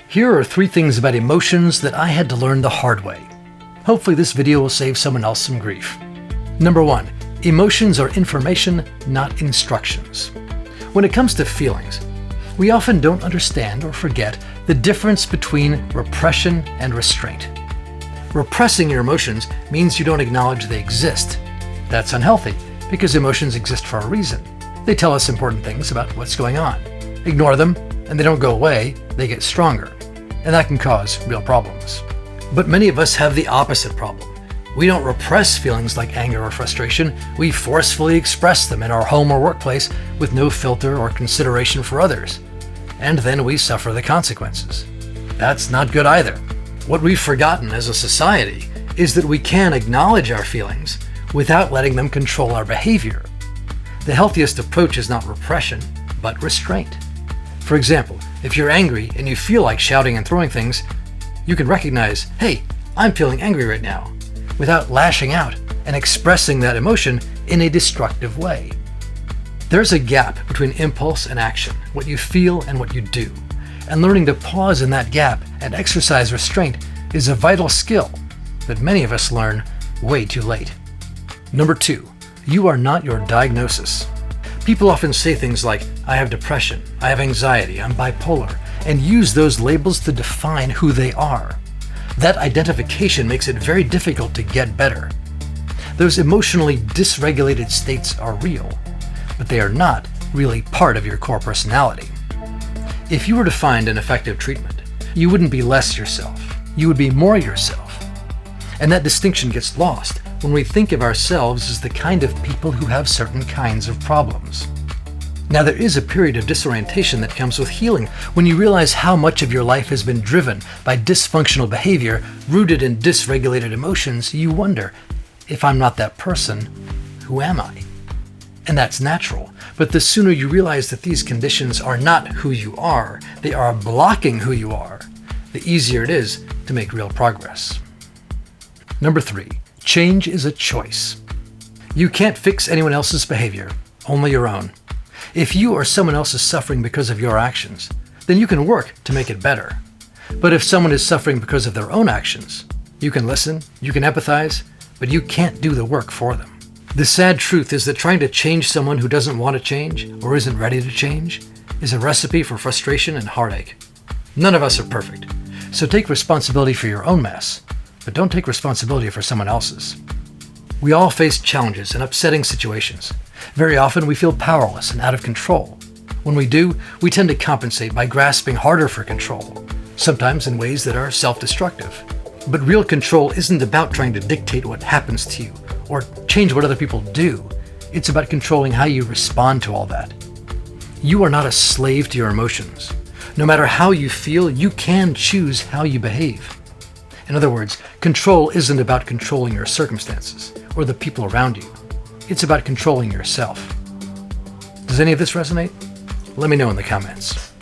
Here are 3 things about emotions that I had to learn the hard way. Hopefully this video will save someone else some grief. Number 1, emotions are information, not instructions. When it comes to feelings, we often don't understand or forget the difference between repression and restraint. Repressing your emotions means you don't acknowledge they exist. That's unhealthy because emotions exist for a reason. They tell us important things about what's going on. Ignore them, and they don't go away, they get stronger. And that can cause real problems. But many of us have the opposite problem. We don't repress feelings like anger or frustration. We forcefully express them in our home or workplace with no filter or consideration for others. And then we suffer the consequences. That's not good either. What we've forgotten as a society is that we can acknowledge our feelings without letting them control our behavior. The healthiest approach is not repression, but restraint. For example, if you're angry and you feel like shouting and throwing things, you can recognize, hey, I'm feeling angry right now, without lashing out and expressing that emotion in a destructive way. There's a gap between impulse and action, what you feel and what you do. And learning to pause in that gap and exercise restraint is a vital skill that many of us learn way too late. Number 2, you are not your diagnosis. People often say things like, I have depression, I have anxiety, I'm bipolar, and use those labels to define who they are. That identification makes it very difficult to get better. Those emotionally dysregulated states are real, but they are not really part of your core personality. If you were to find an effective treatment, you wouldn't be less yourself, you would be more yourself. And that distinction gets lost when we think of ourselves as the kind of people who have certain kinds of problems. Now, there is a period of disorientation that comes with healing when you realize how much of your life has been driven by dysfunctional behavior rooted in dysregulated emotions. You wonder, if I'm not that person, who am I? And that's natural, but the sooner you realize that these conditions are not who you are, they are blocking who you are, the easier it is to make real progress. Number 3, change is a choice. You can't fix anyone else's behavior, only your own. If you or someone else is suffering because of your actions, then you can work to make it better. But if someone is suffering because of their own actions, you can listen, you can empathize, but you can't do the work for them. The sad truth is that trying to change someone who doesn't want to change or isn't ready to change is a recipe for frustration and heartache. None of us are perfect, so take responsibility for your own mess, but don't take responsibility for someone else's. We all face challenges and upsetting situations. Very often we feel powerless and out of control. When we do, we tend to compensate by grasping harder for control, sometimes in ways that are self-destructive. But real control isn't about trying to dictate what happens to you or change what other people do. It's about controlling how you respond to all that. You are not a slave to your emotions. No matter how you feel, you can choose how you behave. In other words, control isn't about controlling your circumstances or the people around you. It's about controlling yourself. Does any of this resonate? Let me know in the comments.